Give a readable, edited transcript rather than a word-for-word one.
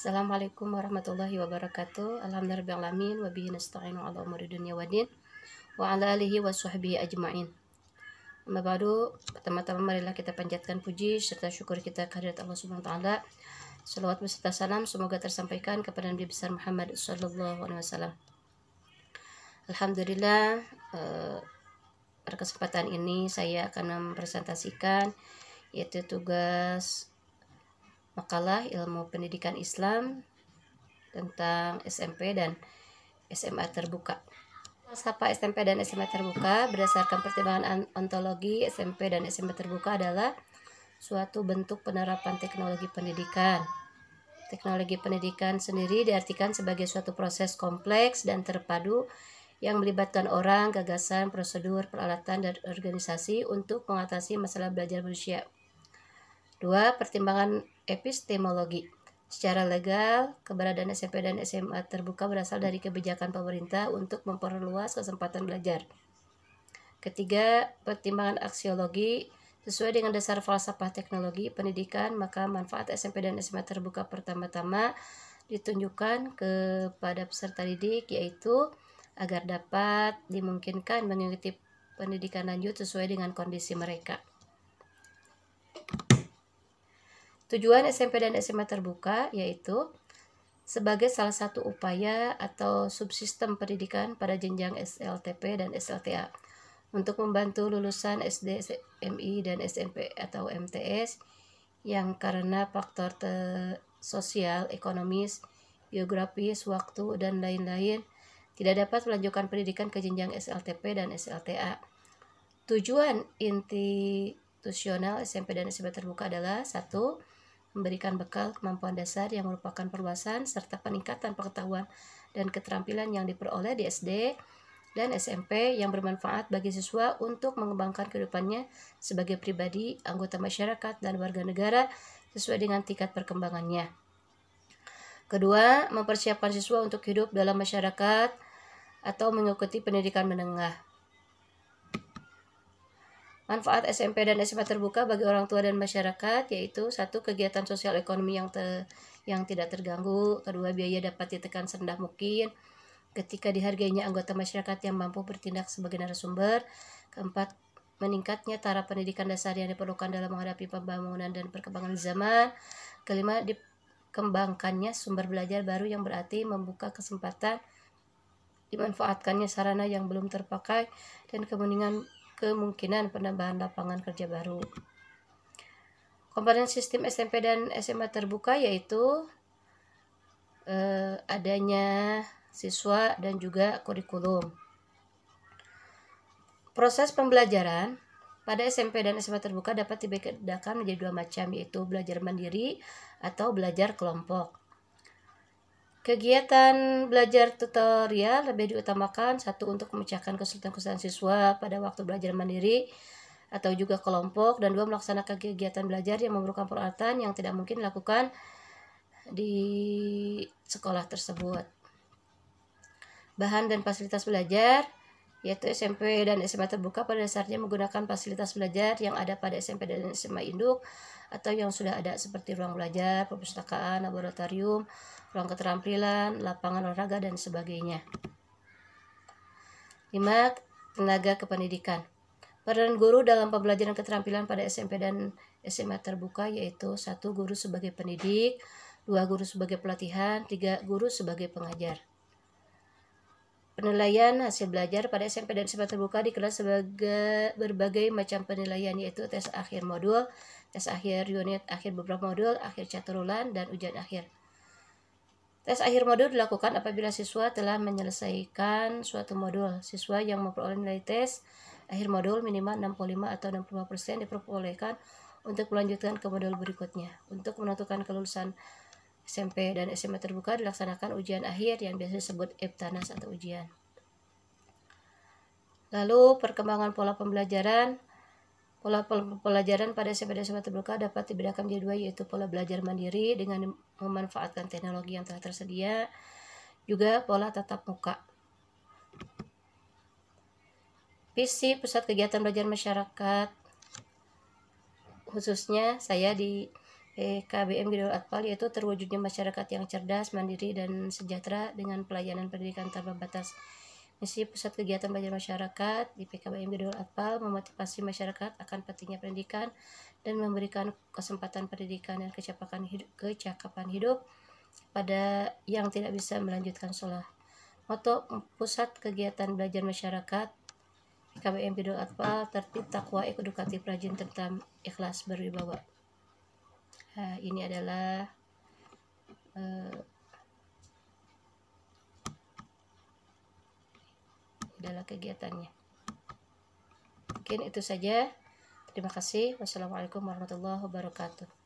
Assalamualaikum warahmatullahi wabarakatuh. Alhamdulillahirrahmanirrahim. Wa bihi nasta'inu ala umuri dunya waddin. Wa ala alihi wa sahbihi ajma'in. Amma ba'du, pertama-tama marilah kita panjatkan puji serta syukur kita kehadirat Allah Subhanahu wa taala. Salawat beserta salam semoga tersampaikan kepada Nabi besar Muhammad sallallahu alaihi wasallam. Alhamdulillah, pada kesempatan ini saya akan mempresentasikan yaitu tugas makalah ilmu pendidikan Islam tentang SMP dan SMA terbuka. Falsafah SMP dan SMA terbuka berdasarkan pertimbangan ontologi SMP dan SMA terbuka adalah suatu bentuk penerapan teknologi pendidikan. Teknologi pendidikan sendiri diartikan sebagai suatu proses kompleks dan terpadu yang melibatkan orang, gagasan, prosedur, peralatan, dan organisasi untuk mengatasi masalah belajar manusia. 2. Pertimbangan epistemologi. Secara legal, keberadaan SMP dan SMA terbuka berasal dari kebijakan pemerintah untuk memperluas kesempatan belajar. Ketiga, pertimbangan aksiologi. Sesuai dengan dasar falsafah teknologi pendidikan, maka manfaat SMP dan SMA terbuka pertama-tama ditunjukkan kepada peserta didik, yaitu agar dapat dimungkinkan mengikuti pendidikan lanjut sesuai dengan kondisi mereka. Tujuan SMP dan SMA terbuka yaitu sebagai salah satu upaya atau subsistem pendidikan pada jenjang SLTP dan SLTA untuk membantu lulusan SD, MI, dan SMP atau MTS yang karena faktor sosial, ekonomis, geografis, waktu, dan lain-lain tidak dapat melanjutkan pendidikan ke jenjang SLTP dan SLTA. Tujuan institusional SMP dan SMA terbuka adalah 1. Memberikan bekal kemampuan dasar yang merupakan perluasan serta peningkatan pengetahuan dan keterampilan yang diperoleh di SD dan SMP yang bermanfaat bagi siswa untuk mengembangkan kehidupannya sebagai pribadi, anggota masyarakat, dan warga negara sesuai dengan tingkat perkembangannya. Kedua, mempersiapkan siswa untuk hidup dalam masyarakat atau mengikuti pendidikan menengah. Manfaat SMP dan SMA terbuka bagi orang tua dan masyarakat yaitu 1. Kegiatan sosial ekonomi yang tidak terganggu. 2. Biaya dapat ditekan serendah mungkin ketika dihargainya anggota masyarakat yang mampu bertindak sebagai narasumber. 4. Meningkatnya taraf pendidikan dasar yang diperlukan dalam menghadapi pembangunan dan perkembangan zaman. 5. Dikembangkannya sumber belajar baru yang berarti membuka kesempatan dimanfaatkannya sarana yang belum terpakai dan kemungkinan penambahan lapangan kerja baru. Komponen sistem SMP dan SMA terbuka yaitu adanya siswa dan juga kurikulum. Proses pembelajaran pada SMP dan SMA terbuka dapat dibedakan menjadi 2 macam, yaitu belajar mandiri atau belajar kelompok. Kegiatan belajar tutorial lebih diutamakan 1. Untuk memecahkan kesulitan-kesulitan siswa pada waktu belajar mandiri atau juga kelompok, dan 2. Melaksanakan kegiatan belajar yang memerlukan peralatan yang tidak mungkin dilakukan di sekolah tersebut. Bahan dan fasilitas belajar yaitu SMP dan SMA terbuka pada dasarnya menggunakan fasilitas belajar yang ada pada SMP dan SMA induk atau yang sudah ada seperti ruang belajar, perpustakaan, laboratorium, ruang keterampilan, lapangan olahraga, dan sebagainya. 5. Tenaga kependidikan. Peran guru dalam pembelajaran keterampilan pada SMP dan SMA terbuka yaitu 1. Guru sebagai pendidik, 2. Guru sebagai pelatihan, 3. Guru sebagai pengajar. Penilaian hasil belajar pada SMP dan SMA terbuka dikelola sebagai berbagai macam penilaian, yaitu tes akhir modul, tes akhir unit, akhir beberapa modul, akhir caturulan, dan ujian akhir. Tes akhir modul dilakukan apabila siswa telah menyelesaikan suatu modul. Siswa yang memperoleh nilai tes akhir modul minimal 65 atau 65% diperbolehkan untuk melanjutkan ke modul berikutnya. Untuk menentukan kelulusan SMP dan SMA terbuka dilaksanakan ujian akhir yang biasa disebut EBTANAS atau ujian. Lalu perkembangan pola pembelajaran. Pola pembelajaran pada SMP dan SMA terbuka dapat dibedakan menjadi 2, yaitu pola belajar mandiri dengan memanfaatkan teknologi yang telah tersedia, juga pola tatap muka. Visi Pusat Kegiatan Belajar Masyarakat, khususnya saya di PKBM Bidul Atfal, yaitu terwujudnya masyarakat yang cerdas, mandiri, dan sejahtera dengan pelayanan pendidikan tanpa batas. Misi pusat kegiatan belajar masyarakat di PKBM Bidul Atfal memotivasi masyarakat akan pentingnya pendidikan dan memberikan kesempatan pendidikan dan kecakapan hidup pada yang tidak bisa melanjutkan sekolah. Moto pusat kegiatan belajar masyarakat PKBM Bidul Atfal: tertib, takwa, edukatif, rajin, tentram, ikhlas, berwibawa. Nah, ini adalah kegiatannya. Mungkin itu saja. Terima kasih. Wassalamualaikum warahmatullahi wabarakatuh.